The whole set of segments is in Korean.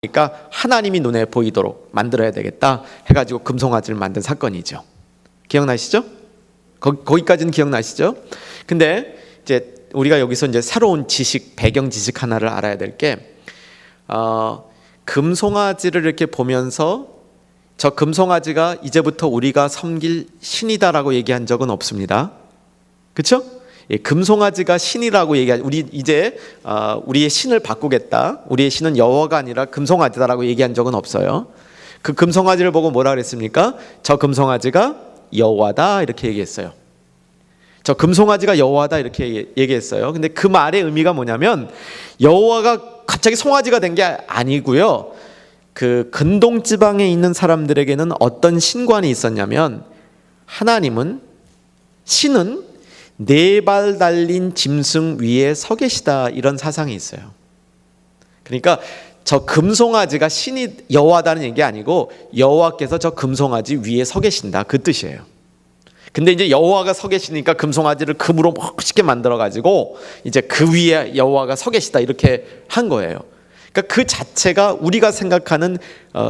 그러니까 하나님이 눈에 보이도록 만들어야 되겠다 해가지고 금송아지를 만든 사건이죠. 기억나시죠? 거기까지는 기억나시죠? 근데 이제 우리가 여기서 이제 새로운 지식, 배경 지식 하나를 알아야 될 게, 금송아지를 이렇게 보면서 저 금송아지가 이제부터 우리가 섬길 신이다라고 얘기한 적은 없습니다. 그렇죠? 예, 금송아지가 신이라고 얘기하지. 우리 이제 우리의 신을 바꾸겠다. 우리의 신은 여호와가 아니라 금송아지다라고 얘기한 적은 없어요. 그 금송아지를 보고 뭐라 그랬습니까? 저 금송아지가 여호와다 이렇게 얘기했어요. 저 금송아지가 여호와다 이렇게 얘기했어요. 근데 그 말의 의미가 뭐냐면 여호와가 갑자기 송아지가 된 게 아니고요. 그 근동 지방에 있는 사람들에게는 어떤 신관이 있었냐면, 하나님은, 신은 네 발 달린 짐승 위에 서 계시다, 이런 사상이 있어요. 그러니까 저 금송아지가 신이 여호와다는 얘기 아니고 여호와께서 저 금송아지 위에 서 계신다, 그 뜻이에요. 근데 이제 여호와가 서 계시니까 금송아지를 금으로 멋있게 만들어 가지고 이제 그 위에 여호와가 서 계시다 이렇게 한 거예요. 그러니까 그 자체가 우리가 생각하는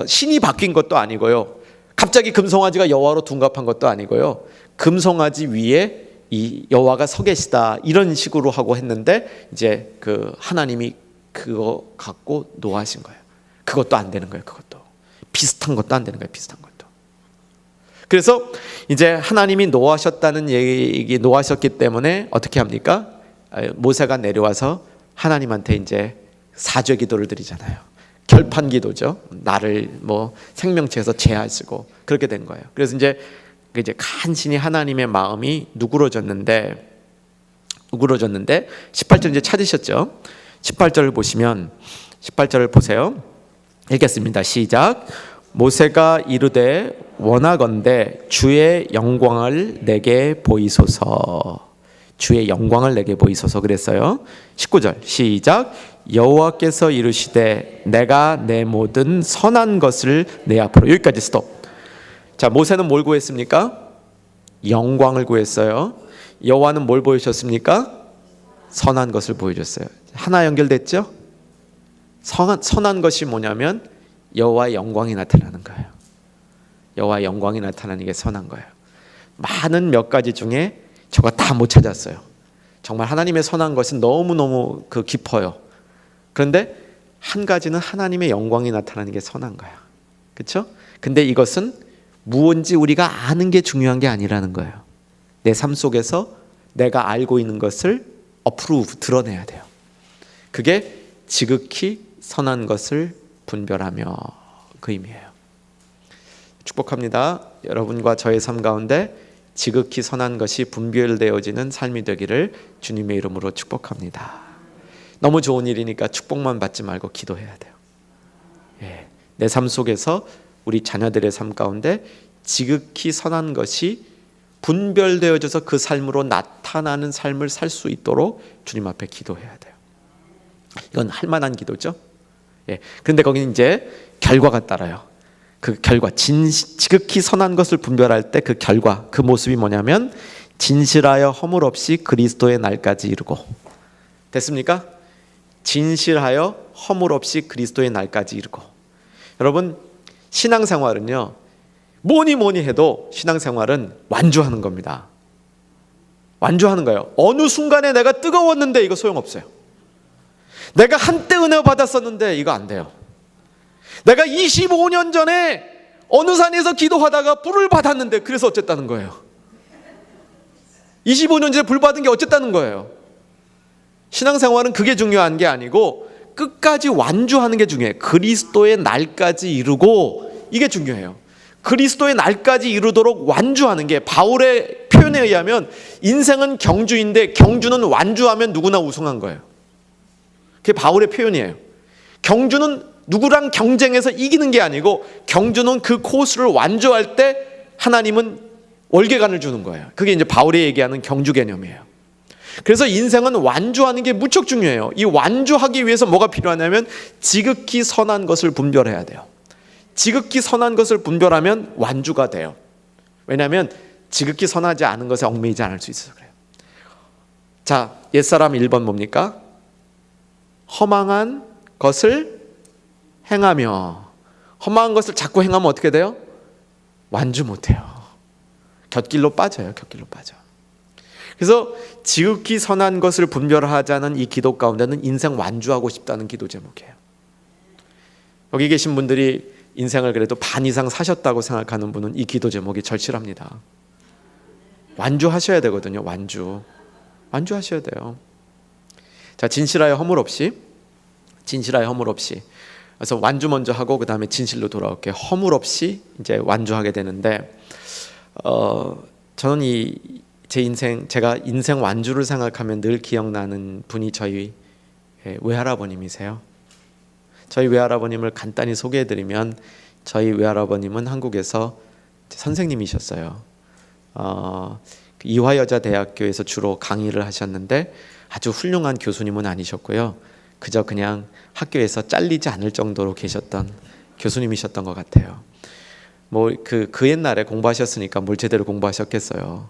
신이 바뀐 것도 아니고요. 갑자기 금송아지가 여호와로 둔갑한 것도 아니고요. 금송아지 위에 이 여호와가 서 계시다 이런 식으로 하고 했는데, 이제 그 하나님이 그거 갖고 노하신 거예요. 그것도 안 되는 거예요. 그것도 비슷한 것도 안 되는 거예요. 비슷한 것도. 그래서 이제 하나님이 노하셨다는 얘기, 노하셨기 때문에 어떻게 합니까? 모세가 내려와서 하나님한테 이제 사죄 기도를 드리잖아요. 결판 기도죠. 나를 뭐 생명체에서 제하시고 그렇게 된 거예요. 그래서 이제 간신히 하나님의 마음이 누그러졌는데 18절 이제 찾으셨죠? 18절을 보시면, 18절을 보세요. 읽겠습니다. 시작. 모세가 이르되 원하건대 주의 영광을 내게 보이소서. 주의 영광을 내게 보이소서 그랬어요. 19절 시작. 여호와께서 이르시되 내가 내 모든 선한 것을 내 앞으로. 여기까지 스톱. 자, 모세는 뭘 구했습니까? 영광을 구했어요. 여호와는 뭘 보여주셨습니까? 선한 것을 보여줬어요. 하나 연결됐죠? 선한 것이 뭐냐면 여호와의 영광이 나타나는 거예요. 여호와의 영광이 나타나는 게 선한 거예요. 많은 몇 가지 중에 저거 다 못 찾았어요. 정말 하나님의 선한 것은 너무너무 깊어요. 그런데 한 가지는 하나님의 영광이 나타나는 게 선한 거야. 그렇죠? 근데 이것은 무언지 우리가 아는 게 중요한 게 아니라는 거예요. 내 삶 속에서 내가 알고 있는 것을 드러내야 돼요. 그게 지극히 선한 것을 분별하며, 그 의미예요. 축복합니다. 여러분과 저의 삶 가운데 지극히 선한 것이 분별되어지는 삶이 되기를 주님의 이름으로 축복합니다. 너무 좋은 일이니까 축복만 받지 말고 기도해야 돼요. 내 삶 속에서 우리 자녀들의 삶 가운데 지극히 선한 것이 분별되어져서 그 삶으로 나타나는 삶을 살 수 있도록 주님 앞에 기도해야 돼요. 이건 할 만한 기도죠. 그런데 거기는 이제 결과가 따라요. 그 결과, 지극히 선한 것을 분별할 때 그 결과, 그 모습이 뭐냐면 진실하여 허물 없이 그리스도의 날까지 이루고. 됐습니까? 진실하여 허물 없이 그리스도의 날까지 이루고. 여러분, 신앙생활은요, 뭐니 해도 신앙생활은 완주하는 겁니다. 완주하는 거예요. 어느 순간에 내가 뜨거웠는데 이거 소용없어요. 내가 한때 은혜 받았었는데 이거 안 돼요. 내가 25년 전에 어느 산에서 기도하다가 불을 받았는데 그래서 어쨌다는 거예요. 25년 전에 불 받은 게 어쨌다는 거예요. 신앙생활은 그게 중요한 게 아니고 끝까지 완주하는 게 중요해요. 그리스도의 날까지 이루고, 이게 중요해요. 그리스도의 날까지 이루도록 완주하는 게, 바울의 표현에 의하면 인생은 경주인데 경주는 완주하면 누구나 우승한 거예요. 그게 바울의 표현이에요. 경주는 누구랑 경쟁해서 이기는 게 아니고 경주는 그 코스를 완주할 때 하나님은 월계관을 주는 거예요. 그게 이제 바울이 얘기하는 경주 개념이에요. 그래서 인생은 완주하는 게 무척 중요해요. 이 완주하기 위해서 뭐가 필요하냐면 지극히 선한 것을 분별해야 돼요. 지극히 선한 것을 분별하면 완주가 돼요. 왜냐하면 지극히 선하지 않은 것에 얽매이지 않을 수 있어서 그래요. 자, 옛사람 1번 뭡니까? 허망한 것을 행하며 험한 것을 자꾸 행하면 어떻게 돼요? 완주 못해요. 곁길로 빠져요. 곁길로 빠져. 그래서 지극히 선한 것을 분별하자는 이 기도 가운데는 인생 완주하고 싶다는 기도 제목이에요. 여기 계신 분들이 인생을 그래도 반 이상 사셨다고 생각하는 분은 이 기도 제목이 절실합니다. 완주하셔야 되거든요. 완주하셔야 돼요. 자, 진실하여 허물 없이. 그래서 완주 먼저 하고 그 다음에 진실로 돌아올게요. 허물 없이 이제 완주하게 되는데, 저는 제가 인생 완주를 생각하면 늘 기억나는 분이 저희 외할아버님이세요. 저희 외할아버님을 간단히 소개해드리면, 저희 외할아버님은 한국에서 선생님이셨어요. 이화여자대학교에서 주로 강의를 하셨는데 아주 훌륭한 교수님은 아니셨고요. 그저 그냥 학교에서 잘리지 않을 정도로 계셨던 교수님이셨던 것 같아요. 그 옛날에 공부하셨으니까 뭘 제대로 공부하셨겠어요.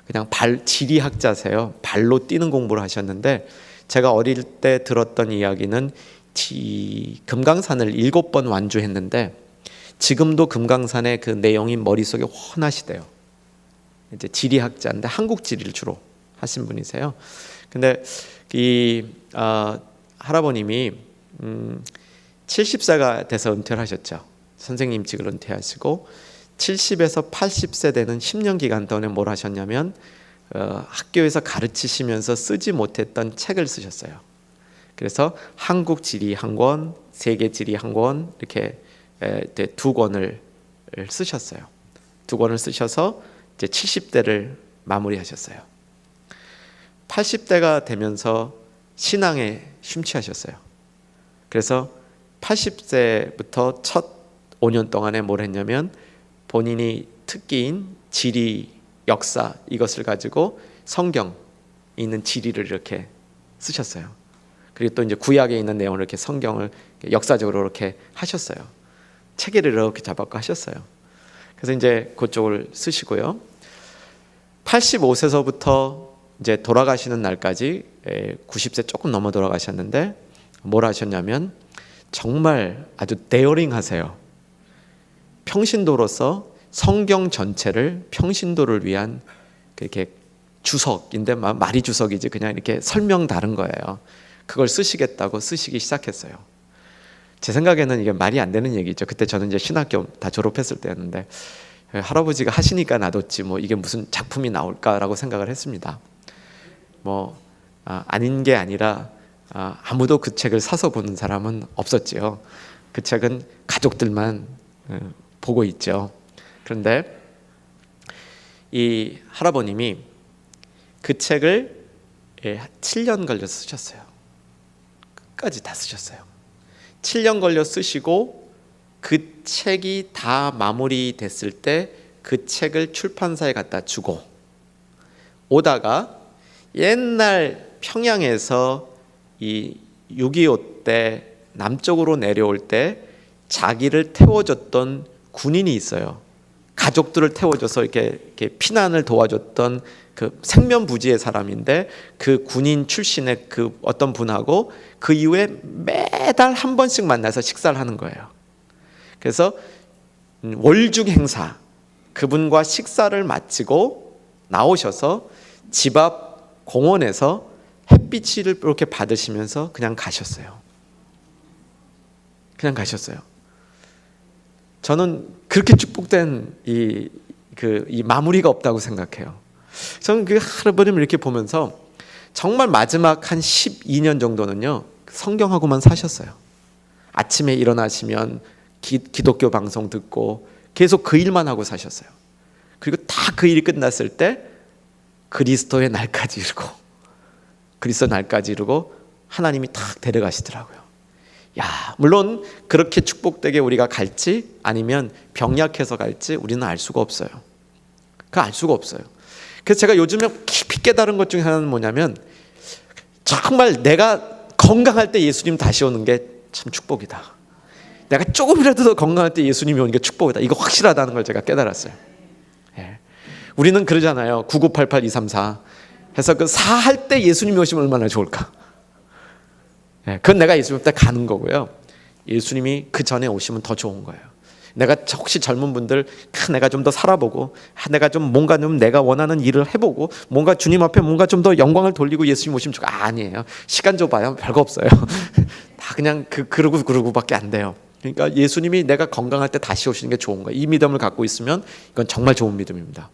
그냥 지리학자세요. 발로 뛰는 공부를 하셨는데, 제가 어릴 때 들었던 이야기는 금강산을 7번 완주했는데 지금도 금강산의 그 내용이 머릿속에 훤하시대요. 이제 지리학자인데 한국 지리를 주로 하신 분이세요. 근데 이 할아버님이 70세가 돼서 은퇴를 하셨죠. 선생님직을 은퇴하시고 70에서 80세 되는 10년 기간 동안에 뭘 하셨냐면 학교에서 가르치시면서 쓰지 못했던 책을 쓰셨어요. 그래서 한국 지리 한 권, 세계 지리 한 권, 이렇게 2권을 쓰셨어요. 2권을 쓰셔서 이제 70대를 마무리하셨어요. 80대가 되면서 신앙에 심취하셨어요. 그래서 80세부터 첫 5년 동안에 뭘 했냐면, 본인이 특기인 지리, 역사, 이것을 가지고 성경 있는 지리를 이렇게 쓰셨어요. 그리고 또 이제 구약에 있는 내용을 이렇게 성경을 역사적으로 이렇게 하셨어요. 체계를 이렇게 잡아서 하셨어요. 그래서 이제 그쪽을 쓰시고요. 85세서부터 이제 돌아가시는 날까지 90세 조금 넘어 돌아가셨는데 뭘 하셨냐면, 정말 아주 데어링하세요. 평신도로서 성경 전체를 평신도를 위한 그렇게 주석인데 말이 주석이지 그냥 이렇게 설명 다른 거예요. 그걸 쓰시겠다고 쓰시기 시작했어요. 제 생각에는 이게 말이 안 되는 얘기죠. 그때 저는 이제 신학교 다 졸업했을 때였는데, 할아버지가 하시니까 놔뒀지 이게 무슨 작품이 나올까라고 생각을 했습니다. 아닌 게 아니라 아무도 그 책을 사서 보는 사람은 없었지요. 그 책은 가족들만 보고 있죠. 그런데 이 할아버님이 그 책을 7년 걸려 쓰셨어요. 끝까지 다 쓰셨어요. 7년 걸려 쓰시고 그 책이 다 마무리됐을 때 그 책을 출판사에 갖다 주고 오다가 옛날 평양에서 이 6.25 때 남쪽으로 내려올 때 자기를 태워줬던 군인이 있어요. 가족들을 태워줘서 이렇게 피난을 도와줬던 그 생면부지의 사람인데, 그 군인 출신의 그 어떤 분하고 그 이후에 매달 한 번씩 만나서 식사를 하는 거예요. 그래서 월중 행사, 그분과 식사를 마치고 나오셔서 집 앞 공원에서 햇빛을 이렇게 받으시면서 그냥 가셨어요. 저는 그렇게 축복된 이 마무리가 없다고 생각해요. 저는 그 할아버님을 이렇게 보면서 정말 마지막 한 12년 정도는요 성경하고만 사셨어요. 아침에 일어나시면 기독교 방송 듣고 계속 그 일만 하고 사셨어요. 그리고 다 그 일이 끝났을 때 그리스도의 날까지 이루고 하나님이 탁 데려가시더라고요. 물론 그렇게 축복되게 우리가 갈지 아니면 병약해서 갈지 우리는 알 수가 없어요. 알 수가 없어요. 그래서 제가 요즘에 깊이 깨달은 것 중에 하나는 뭐냐면, 정말 내가 건강할 때 예수님 다시 오는 게 참 축복이다. 내가 조금이라도 더 건강할 때 예수님이 오는 게 축복이다. 이거 확실하다는 걸 제가 깨달았어요. 우리는 그러잖아요. 9988-234 해서 그 4 할 때 예수님이 오시면 얼마나 좋을까. 그건 내가 예수님 때 가는 거고요. 예수님이 그 전에 오시면 더 좋은 거예요. 내가 혹시 젊은 분들 내가 좀 더 살아보고 내가 좀 뭔가 좀 내가 원하는 일을 해보고 뭔가 주님 앞에 뭔가 좀 더 영광을 돌리고 예수님 오시면 좋고 아니에요. 시간 줘봐요. 별거 없어요. 다 그냥 그러고밖에 안 돼요. 그러니까 예수님이 내가 건강할 때 다시 오시는 게 좋은 거예요. 이 믿음을 갖고 있으면 이건 정말 좋은 믿음입니다.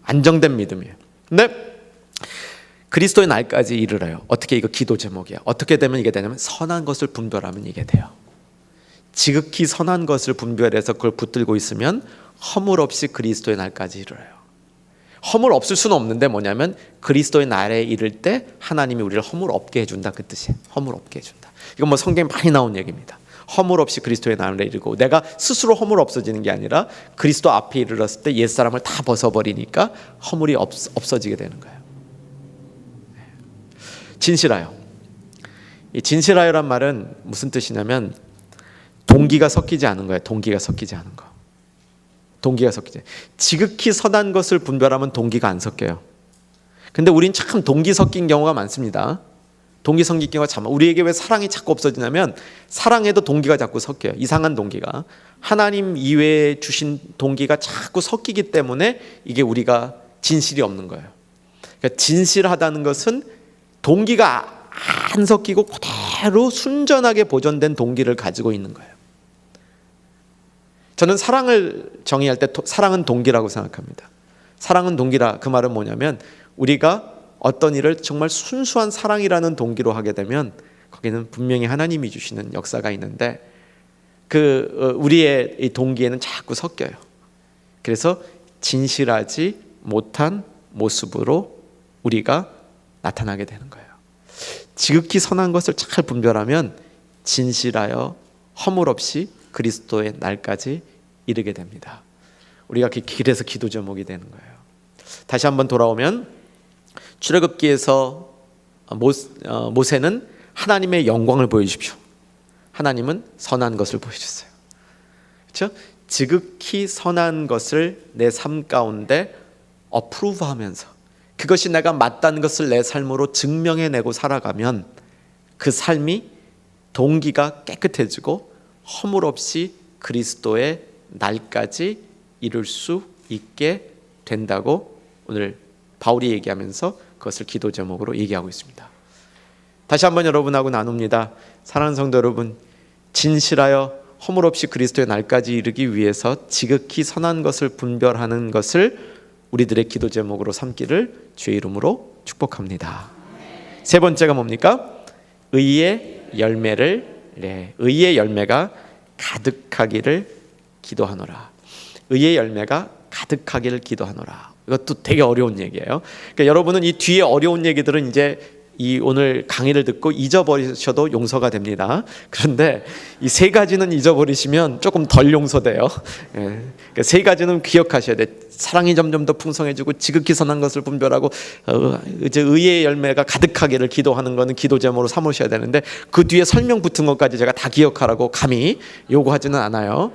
안정된 믿음이에요. 근데 그리스도의 날까지 이르러요. 어떻게 이거 기도 제목이야. 어떻게 되면 이게 되냐면 선한 것을 분별하면 이게 돼요. 지극히 선한 것을 분별해서 그걸 붙들고 있으면 허물 없이 그리스도의 날까지 이르러요. 허물 없을 수는 없는데 뭐냐면 그리스도의 날에 이를 때 하나님이 우리를 허물 없게 해준다 그 뜻이에요. 허물 없게 해준다. 이건 뭐 성경에 많이 나온 얘기입니다. 허물 없이 그리스도의 날에 이르고 내가 스스로 허물 없어지는 게 아니라 그리스도 앞에 이르렀을 때 옛사람을 다 벗어버리니까 허물이 없어지게 되는 거예요. 진실하여. 이 진실하여란 말은 무슨 뜻이냐면 동기가 섞이지 않은 거예요. 동기가 섞이지 않은 거. 동기가 섞이지. 지극히 선한 것을 분별하면 동기가 안 섞여요. 근데 우린 참 동기 섞인 경우가 많습니다. 동기 섞인 경우가 참 우리에게 왜 사랑이 자꾸 없어지냐면 사랑에도 동기가 자꾸 섞여요. 이상한 동기가. 하나님 이외에 주신 동기가 자꾸 섞이기 때문에 이게 우리가 진실이 없는 거예요. 그러니까 진실하다는 것은 동기가 안 섞이고 그대로 순전하게 보존된 동기를 가지고 있는 거예요. 저는 사랑을 정의할 때 사랑은 동기라고 생각합니다. 사랑은 동기라 그 말은 뭐냐면 우리가 어떤 일을 정말 순수한 사랑이라는 동기로 하게 되면 거기는 분명히 하나님이 주시는 역사가 있는데 우리의 이 동기에는 자꾸 섞여요. 그래서 진실하지 못한 모습으로 우리가 나타나게 되는 거예요. 지극히 선한 것을 잘 분별하면 진실하여 허물 없이 그리스도의 날까지 이르게 됩니다. 우리가 그 길에서 기도 제목이 되는 거예요. 다시 한번 돌아오면 출애굽기에서 모세는 하나님의 영광을 보여주십시오. 하나님은 선한 것을 보여주셨어요. 그렇죠? 지극히 선한 것을 내 삶 가운데 어프로브하면서 그것이 내가 맞다는 것을 내 삶으로 증명해내고 살아가면 그 삶이 동기가 깨끗해지고 허물 없이 그리스도의 날까지 이룰 수 있게 된다고 오늘 바울이 얘기하면서 그것을 기도 제목으로 얘기하고 있습니다. 다시 한번 여러분하고 나눕니다. 사랑하는 성도 여러분, 진실하여 허물 없이 그리스도의 날까지 이르기 위해서 지극히 선한 것을 분별하는 것을 우리들의 기도 제목으로 삼기를 주의 이름으로 축복합니다. 세 번째가 뭡니까? 의의 열매를 의의 열매가 가득하기를 기도하노라. 의의 열매가 가득하기를 기도하노라. 이것도 되게 어려운 얘기예요. 그러니까 여러분은 이 뒤에 어려운 얘기들은 이제 이 오늘 강의를 듣고 잊어버리셔도 용서가 됩니다. 그런데 이 세 가지는 잊어버리시면 조금 덜 용서돼요. 그러니까 세 가지는 기억하셔야 돼. 사랑이 점점 더 풍성해지고 지극히 선한 것을 분별하고 이제 의의 열매가 가득하기를 기도하는 것은 기도 제목으로 삼으셔야 되는데 그 뒤에 설명 붙은 것까지 제가 다 기억하라고 감히 요구하지는 않아요.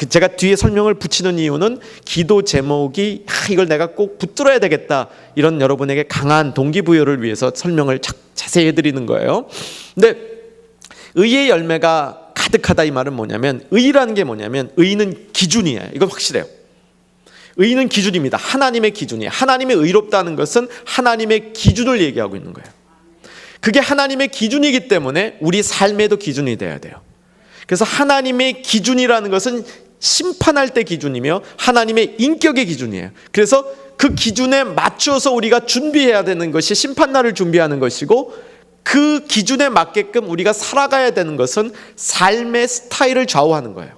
제가 뒤에 설명을 붙이는 이유는 기도 제목이 이걸 내가 꼭 붙들어야 되겠다 이런 여러분에게 강한 동기부여를 위해서 설명을 자세히 해드리는 거예요. 근데 의의 열매가 가득하다 이 말은 뭐냐면 의라는 게 뭐냐면 의는 기준이에요. 이건 확실해요. 의는 기준입니다. 하나님의 기준이에요. 하나님의 의롭다는 것은 하나님의 기준을 얘기하고 있는 거예요. 그게 하나님의 기준이기 때문에 우리 삶에도 기준이 돼야 돼요. 그래서 하나님의 기준이라는 것은 심판할 때 기준이며 하나님의 인격의 기준이에요. 그래서 그 기준에 맞춰서 우리가 준비해야 되는 것이 심판날을 준비하는 것이고 그 기준에 맞게끔 우리가 살아가야 되는 것은 삶의 스타일을 좌우하는 거예요.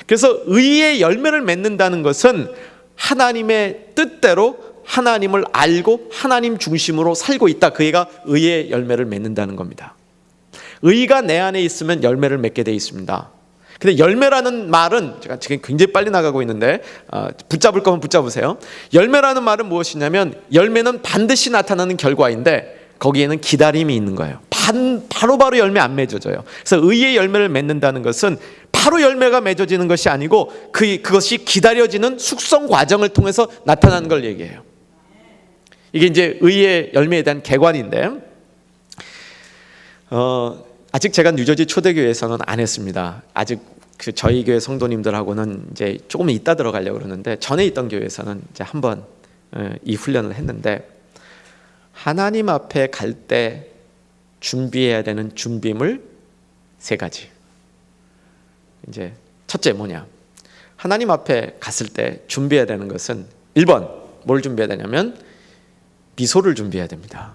그래서 의의 열매를 맺는다는 것은 하나님의 뜻대로 하나님을 알고 하나님 중심으로 살고 있다. 그애가 의의 열매를 맺는다는 겁니다. 의가 내 안에 있으면 열매를 맺게 돼 있습니다. 근데 열매라는 말은 제가 지금 굉장히 빨리 나가고 있는데 붙잡을 거면 붙잡으세요. 열매라는 말은 무엇이냐면 열매는 반드시 나타나는 결과인데 거기에는 기다림이 있는 거예요. 바로바로 열매 안 맺어져요. 그래서 의의 열매를 맺는다는 것은 바로 열매가 맺어지는 것이 아니고 그것이 기다려지는 숙성 과정을 통해서 나타나는 걸 얘기해요. 이게 이제 의의 열매에 대한 개관인데 아직 제가 뉴저지 초대교회에서는 안 했습니다. 아직 저희 교회 성도님들하고는 이제 조금 이따 들어가려고 그러는데, 전에 있던 교회에서는 이제 한번 이 훈련을 했는데, 하나님 앞에 갈 때 준비해야 되는 준비물 3가지. 이제 첫째 뭐냐? 하나님 앞에 갔을 때 준비해야 되는 것은 1번 뭘 준비해야 되냐면 미소를 준비해야 됩니다.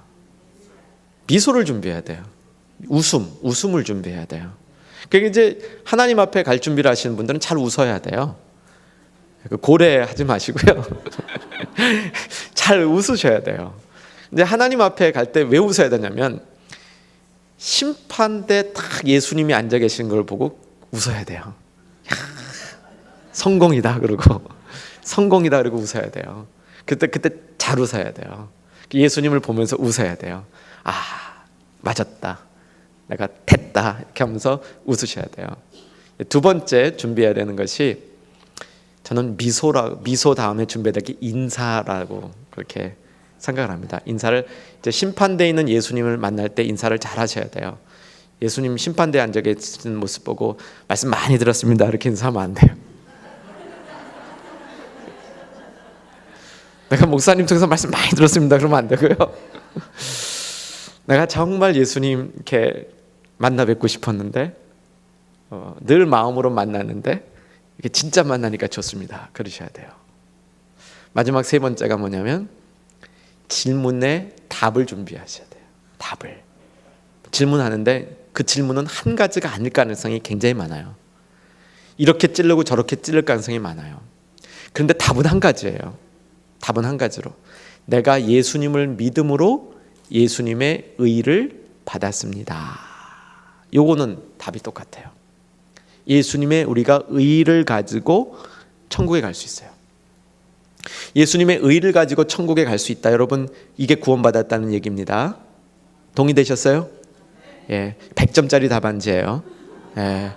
미소를 준비해야 돼요. 웃음을 준비해야 돼요. 그러니까 이제 하나님 앞에 갈 준비를 하시는 분들은 잘 웃어야 돼요. 고래하지 마시고요. 잘 웃으셔야 돼요. 근데 하나님 앞에 갈 때 왜 웃어야 되냐면 심판대 딱 예수님이 앉아 계신 걸 보고 웃어야 돼요. 야, 성공이다 그러고 성공이다 그러고 웃어야 돼요. 그때 잘 웃어야 돼요. 예수님을 보면서 웃어야 돼요. 아, 맞았다. 내가 됐다. 이렇게 하면서 웃으셔야 돼요. 2번째 준비해야 되는 것이, 저는 미소 다음에 준비해야 될 게 인사라고 그렇게 생각을 합니다. 인사를 이제 심판대에 있는 예수님을 만날 때 인사를 잘 하셔야 돼요. 예수님 심판대에 앉아 계시는 모습 보고 말씀 많이 들었습니다 이렇게 인사하면 안 돼요. 내가 목사님 통해서 말씀 많이 들었습니다 그러면 안 되고요. 내가 정말 예수님 이렇게 만나 뵙고 싶었는데 늘 마음으로 만났는데 이게 진짜 만나니까 좋습니다 그러셔야 돼요. 마지막 3번째가 뭐냐면 질문에 답을 준비하셔야 돼요. 답을 질문하는데 그 질문은 한 가지가 아닐 가능성이 굉장히 많아요. 이렇게 찌르고 저렇게 찌를 가능성이 많아요. 그런데 답은 한 가지예요. 답은 한 가지로, 내가 예수님을 믿음으로 예수님의 의를 받았습니다. 요거는 답이 똑같아요. 예수님의 우리가 의를 가지고 천국에 갈 수 있어요. 예수님의 의를 가지고 천국에 갈 수 있다. 여러분, 이게 구원받았다는 얘기입니다. 동의되셨어요? 예, 100점짜리 답안지예요. 예,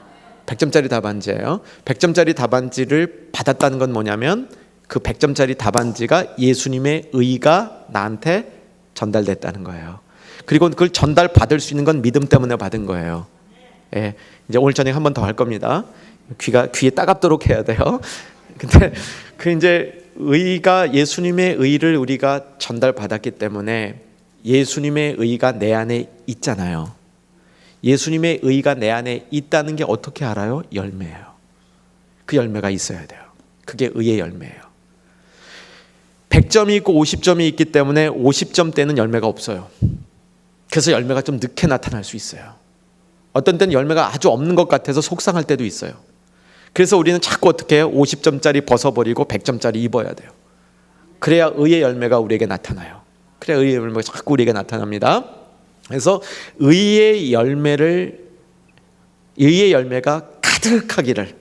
100점짜리 답안지예요. 100점짜리 답안지를 받았다는 건 뭐냐면 그 100점짜리 답안지가 예수님의 의가 나한테 전달됐다는 거예요. 그리고 그걸 전달받을 수 있는 건 믿음 때문에 받은 거예요. 예, 이제 오늘 저녁에 한 번 더 할 겁니다. 귀에 따갑도록 해야 돼요. 근데 그 이제 의가, 예수님의 의를 우리가 전달받았기 때문에 예수님의 의가 내 안에 있잖아요. 예수님의 의가 내 안에 있다는 게 어떻게 알아요? 열매예요. 그 열매가 있어야 돼요. 그게 의의 열매예요. 100점이 있고 50점이 있기 때문에 50점 때는 열매가 없어요. 그래서 열매가 좀 늦게 나타날 수 있어요. 어떤 때는 열매가 아주 없는 것 같아서 속상할 때도 있어요. 그래서 우리는 자꾸 어떻게 해요? 50점짜리 벗어버리고 100점짜리 입어야 돼요. 그래야 의의 열매가 우리에게 나타나요. 그래야 의의 열매가 자꾸 우리에게 나타납니다. 그래서 의의 열매가 가득하기를,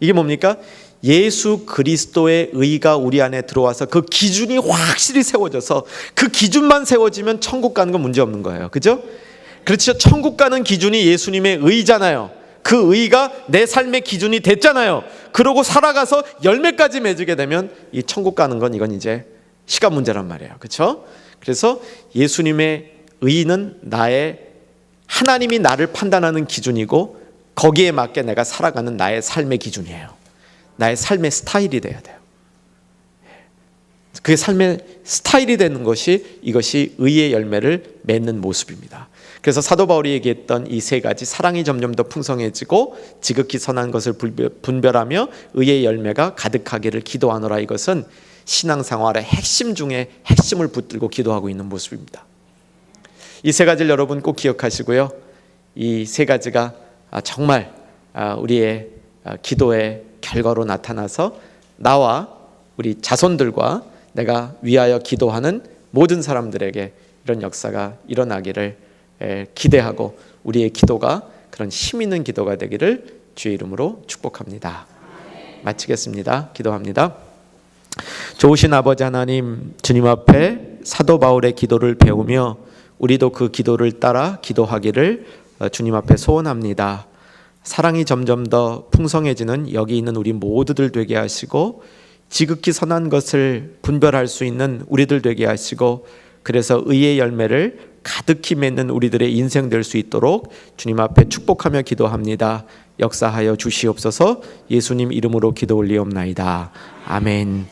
이게 뭡니까? 예수 그리스도의 의가 우리 안에 들어와서 그 기준이 확실히 세워져서 그 기준만 세워지면 천국 가는 건 문제 없는 거예요. 그죠? 그렇죠. 천국 가는 기준이 예수님의 의잖아요. 그 의가 내 삶의 기준이 됐잖아요. 그러고 살아가서 열매까지 맺게 되면 이 천국 가는 건 이건 이제 시간 문제란 말이에요. 그렇죠? 그래서 예수님의 의는 하나님이 나를 판단하는 기준이고 거기에 맞게 내가 살아가는 나의 삶의 기준이에요. 나의 삶의 스타일이 돼야 돼요. 그게 삶의 스타일이 되는 것이, 이것이 의의 열매를 맺는 모습입니다. 그래서 사도 바울이 얘기했던 이 3가지, 사랑이 점점 더 풍성해지고 지극히 선한 것을 분별하며 의의 열매가 가득하기를 기도하노라, 이것은 신앙생활의 핵심 중에 핵심을 붙들고 기도하고 있는 모습입니다. 이 3가지를 여러분 꼭 기억하시고요. 이 3가지가 정말 우리의 기도의 결과로 나타나서 나와 우리 자손들과 내가 위하여 기도하는 모든 사람들에게 이런 역사가 일어나기를 기대하고, 우리의 기도가 그런 힘 있는 기도가 되기를 주의 이름으로 축복합니다. 마치겠습니다. 기도합니다. 좋으신 아버지 하나님, 주님 앞에 사도 바울의 기도를 배우며 우리도 그 기도를 따라 기도하기를 주님 앞에 소원합니다. 사랑이 점점 더 풍성해지는 여기 있는 우리 모두들 되게 하시고, 지극히 선한 것을 분별할 수 있는 우리들 되게 하시고, 그래서 의의 열매를 가득히 맺는 우리들의 인생 될 수 있도록 주님 앞에 축복하며 기도합니다. 역사하여 주시옵소서. 예수님 이름으로 기도 올리옵나이다. 아멘.